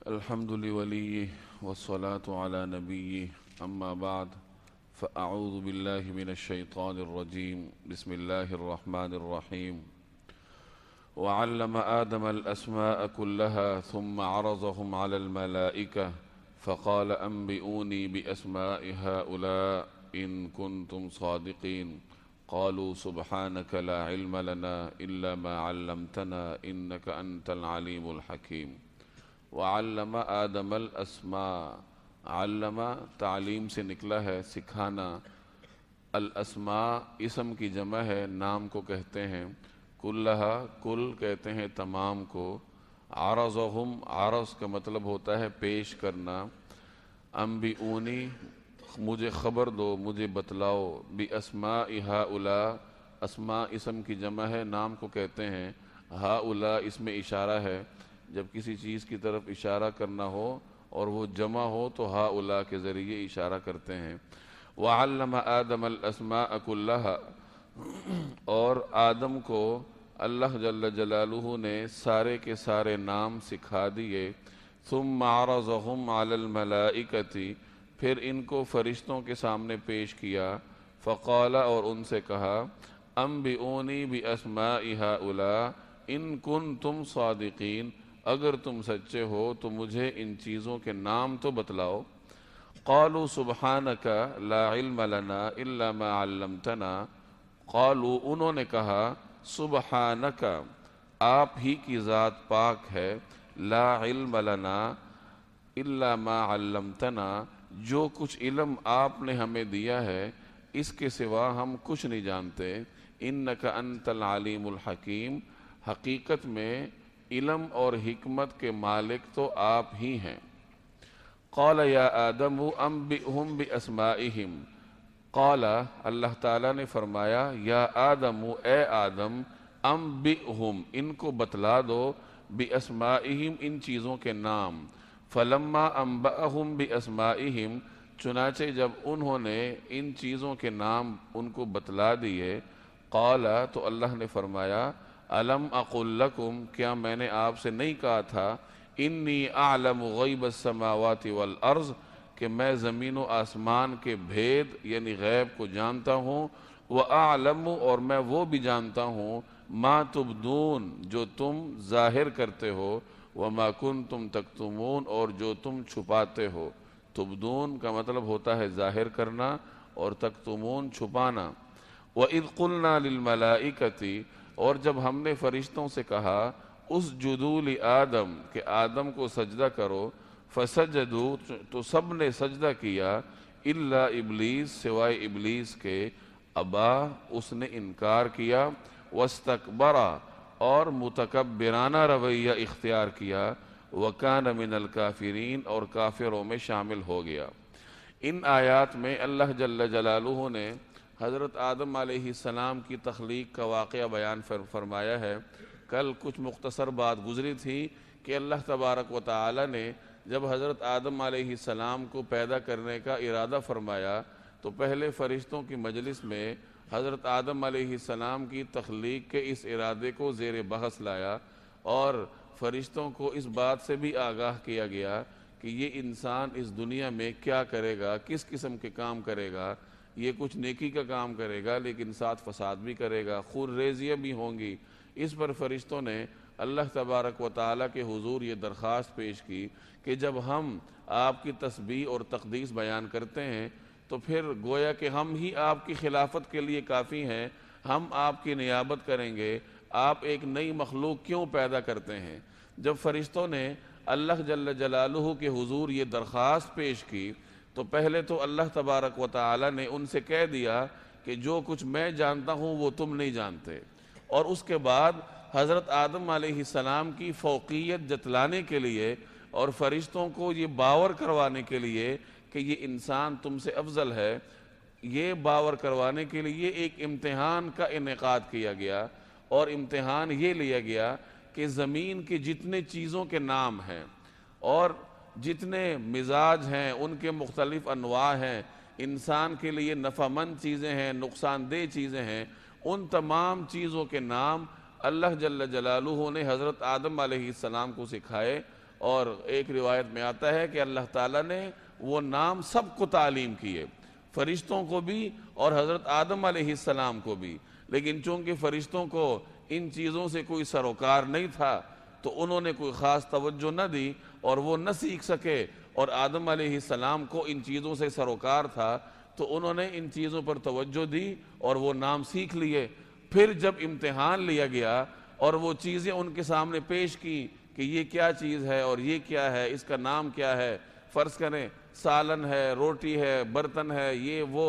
الحمد لوليه والصلاة على نبيه أما بعد فأعوذ بالله من الشيطان الرجيم بسم الله الرحمن الرحيم وعلم آدم الأسماء كلها ثم عرضهم على الملائكة فقال أنبئوني بأسماء هؤلاء إن كنتم صادقين قالوا سبحانك لا علم لنا إلا ما علمتنا إنك أنت العليم الحكيم وعلم آدم الاسماء علم تعلیم سے نکلا ہے سکھانا، الاسماء اسم کی جمع ہے، نام کو کہتے ہیں، کلہا کل کہتے ہیں تمام کو، عرضہم عرض کا مطلب ہوتا ہے پیش کرنا، انبئونی مجھے خبر دو، مجھے بتلاؤ، باسماء ہؤلاء اسماء اسم کی جمع ہے، نام کو کہتے ہیں، ہؤلاء اس میں اشارہ ہے، جب کسی چیز کی طرف اشارہ کرنا ہو اور وہ جمع ہو تو ہؤلاء کے ذریعے اشارہ کرتے ہیں۔ وعلم آدم الاسماء کلہا، اور آدم کو اللہ جل جلالہ نے سارے کے سارے نام سکھا دیے، ثم عرضہم علی الملائکۃ، پھر ان کو فرشتوں کے سامنے پیش کیا، فقال اور ان سے کہا، انبئونی باسماء ہؤلاء ان کنتم صادقین، اگر تم سچے ہو تو مجھے ان چیزوں کے نام تو بتلاؤ۔ قالوا سبحانک لا علم لنا الا ما علمتنا، قالوا انہوں نے کہا، سبحانک آپ ہی کی ذات پاک ہے، لا علم لنا الا ما علمتنا جو کچھ علم آپ نے ہمیں دیا ہے اس کے سوا ہم کچھ نہیں جانتے، انک انت العلیم الحکیم، حقیقت میں علم اور حکمت کے مالک تو آپ ہی ہیں۔ قال یا آدم انبئہم باسمائہم، قال اللہ تعالیٰ نے فرمایا، یا آدم اے آدم، انبئہم ان کو بتلا دو، باسمائہم ان چیزوں کے نام، فلما انبأہم باسمائہم چنانچہ جب انہوں نے ان چیزوں کے نام ان کو بتلا دیے، قال تو اللہ نے فرمایا، الم اقل لکم کیا میں نے آپ سے نہیں کہا تھا، انی اعلم غیب السماوات والارض کہ میں زمین و آسمان کے بھید یعنی غیب کو جانتا ہوں، وَأَعْلَمُ اور میں وہ بھی جانتا ہوں، ما تبدون جو تم ظاہر کرتے ہو، وما کنتم تکتمون اور جو تم چھپاتے ہو۔ تبدون کا مطلب ہوتا ہے ظاہر کرنا اور تکتمون چھپانا۔ وَإِذْ قُلْنَا لِلْمَلَائِكَةِ اور جب ہم نے فرشتوں سے کہا، اسجدوا لآدم کہ آدم کو سجدہ کرو، فسجدوا تو سب نے سجدہ کیا، الا ابلیس سوائے ابلیس کے، ابا اس نے انکار کیا، واستکبر اور متکبرانہ رویہ اختیار کیا، وکان من الکافرین اور کافروں میں شامل ہو گیا۔ ان آیات میں اللہ جل جلالہ نے حضرت آدم علیہ السلام کی تخلیق کا واقعہ بیان فرمایا ہے۔ کل کچھ مختصر بات گزری تھی کہ اللہ تبارک و تعالی نے جب حضرت آدم علیہ السلام کو پیدا کرنے کا ارادہ فرمایا تو پہلے فرشتوں کی مجلس میں حضرت آدم علیہ السلام کی تخلیق کے اس ارادے کو زیر بحث لایا، اور فرشتوں کو اس بات سے بھی آگاہ کیا گیا کہ یہ انسان اس دنیا میں کیا کرے گا، کس قسم کے کام کرے گا، یہ کچھ نیکی کا کام کرے گا لیکن ساتھ فساد بھی کرے گا، خون ریزیاں بھی ہوں گی۔ اس پر فرشتوں نے اللہ تبارک و تعالیٰ کے حضور یہ درخواست پیش کی کہ جب ہم آپ کی تسبیح اور تقدیس بیان کرتے ہیں تو پھر گویا کہ ہم ہی آپ کی خلافت کے لیے کافی ہیں، ہم آپ کی نیابت کریں گے، آپ ایک نئی مخلوق کیوں پیدا کرتے ہیں؟ جب فرشتوں نے اللہ جل جلالہ کے حضور یہ درخواست پیش کی تو پہلے تو اللہ تبارک و تعالی نے ان سے کہہ دیا کہ جو کچھ میں جانتا ہوں وہ تم نہیں جانتے، اور اس کے بعد حضرت آدم علیہ السلام کی فوقیت جتلانے کے لیے اور فرشتوں کو یہ باور کروانے کے لیے کہ یہ انسان تم سے افضل ہے، یہ باور کروانے کے لیے ایک امتحان کا انعقاد کیا گیا، اور امتحان یہ لیا گیا کہ زمین کی جتنے چیزوں کے نام ہیں اور جتنے مزاج ہیں ان کے مختلف انواع ہیں، انسان کے لیے نفع مند چیزیں ہیں، نقصان دہ چیزیں ہیں، ان تمام چیزوں کے نام اللہ جل جلالہ نے حضرت آدم علیہ السلام کو سکھائے، اور ایک روایت میں آتا ہے کہ اللہ تعالیٰ نے وہ نام سب کو تعلیم کیے، فرشتوں کو بھی اور حضرت آدم علیہ السلام کو بھی، لیکن چونکہ فرشتوں کو ان چیزوں سے کوئی سروکار نہیں تھا تو انہوں نے کوئی خاص توجہ نہ دی اور وہ نہ سیکھ سکے، اور آدم علیہ السلام کو ان چیزوں سے سروکار تھا تو انہوں نے ان چیزوں پر توجہ دی اور وہ نام سیکھ لیے۔ پھر جب امتحان لیا گیا اور وہ چیزیں ان کے سامنے پیش کی کہ یہ کیا چیز ہے اور یہ کیا ہے، اس کا نام کیا ہے، فرض کریں سالن ہے، روٹی ہے، برتن ہے، یہ وہ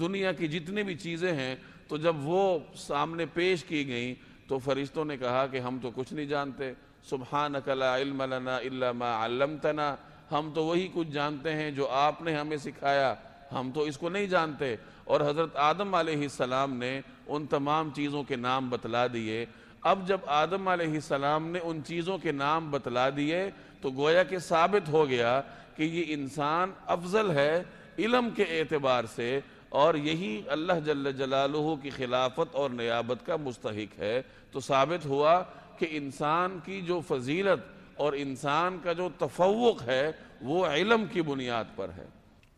دنیا کی جتنی بھی چیزیں ہیں، تو جب وہ سامنے پیش کی گئیں تو فرشتوں نے کہا کہ ہم تو کچھ نہیں جانتے، سبحانک لا علم لنا الا ما علمتنا، ہم تو وہی کچھ جانتے ہیں جو آپ نے ہمیں سکھایا، ہم تو اس کو نہیں جانتے۔ اور حضرت آدم علیہ السلام نے ان تمام چیزوں کے نام بتلا دیے۔ اب جب آدم علیہ السلام نے ان چیزوں کے نام بتلا دیے تو گویا کہ ثابت ہو گیا کہ یہ انسان افضل ہے علم کے اعتبار سے، اور یہی اللہ جل جلالہ کی خلافت اور نیابت کا مستحق ہے۔ تو ثابت ہوا کہ انسان کی جو فضیلت اور انسان کا جو تفوق ہے وہ علم کی بنیاد پر ہے۔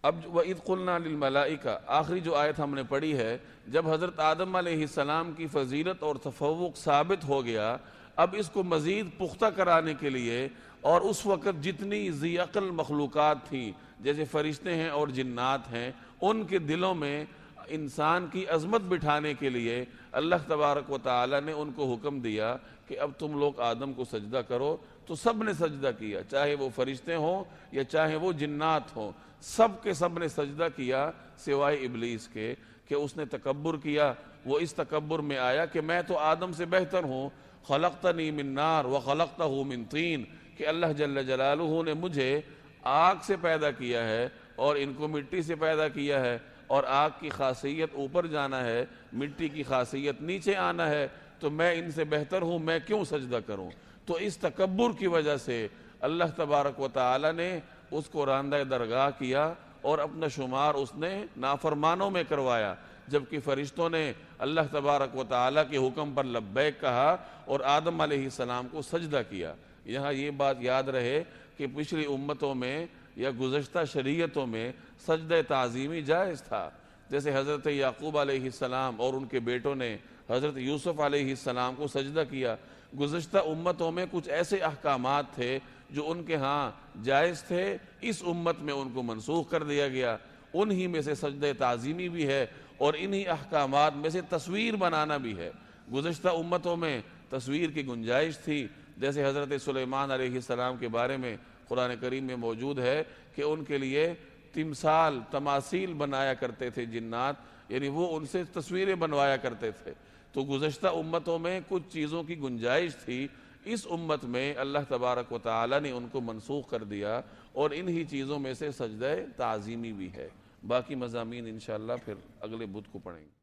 اب وَإِذْ قُلْنَا لِلْمَلَائِكَةِ آخری جو آیت ہم نے پڑھی ہے، جب حضرت آدم علیہ السلام کی فضیلت اور تفوق ثابت ہو گیا، اب اس کو مزید پختہ کرانے کے لیے، اور اس وقت جتنی ذی عقل مخلوقات تھیں جیسے فرشتے ہیں اور جنات ہیں، ان کے دلوں میں انسان کی عظمت بٹھانے کے لیے اللہ تبارک و تعالی نے ان کو حکم دیا کہ اب تم لوگ آدم کو سجدہ کرو۔ تو سب نے سجدہ کیا، چاہے وہ فرشتے ہوں یا چاہے وہ جنات ہوں، سب کے سب نے سجدہ کیا سوائے ابلیس کے کہ اس نے تکبر کیا۔ وہ اس تکبر میں آیا کہ میں تو آدم سے بہتر ہوں، خلقتنی من نار وخلقتہ من طین، کہ اللہ جل جلالہ نے مجھے آگ سے پیدا کیا ہے اور ان کو مٹی سے پیدا کیا ہے، اور آگ کی خاصیت اوپر جانا ہے، مٹی کی خاصیت نیچے آنا ہے، تو میں ان سے بہتر ہوں، میں کیوں سجدہ کروں؟ تو اس تکبر کی وجہ سے اللہ تبارک و تعالی نے اس کو راندہ درگاہ کیا اور اپنا شمار اس نے نافرمانوں میں کروایا، جبکہ فرشتوں نے اللہ تبارک و تعالی کے حکم پر لبیک کہا اور آدم علیہ السلام کو سجدہ کیا۔ یہاں یہ بات یاد رہے کہ پچھلی امتوں میں یا گزشتہ شریعتوں میں سجدہ تعظیمی جائز تھا، جیسے حضرت یعقوب علیہ السلام اور ان کے بیٹوں نے حضرت یوسف علیہ السلام کو سجدہ کیا۔ گزشتہ امتوں میں کچھ ایسے احکامات تھے جو ان کے ہاں جائز تھے، اس امت میں ان کو منسوخ کر دیا گیا۔ انہی میں سے سجدہ تعظیمی بھی ہے اور انہی احکامات میں سے تصویر بنانا بھی ہے۔ گزشتہ امتوں میں تصویر کی گنجائش تھی، جیسے حضرت سلیمان علیہ السلام کے بارے میں قرآن کریم میں موجود ہے کہ ان کے لیے تمثال تماثیل بنایا کرتے تھے جنات، یعنی وہ ان سے تصویریں بنوایا کرتے تھے۔ تو گزشتہ امتوں میں کچھ چیزوں کی گنجائش تھی، اس امت میں اللہ تبارک و تعالی نے ان کو منسوخ کر دیا، اور انہی چیزوں میں سے سجدہ تعظیمی بھی ہے۔ باقی مضامین انشاءاللہ پھر اگلے بدھ کو پڑھیں گے۔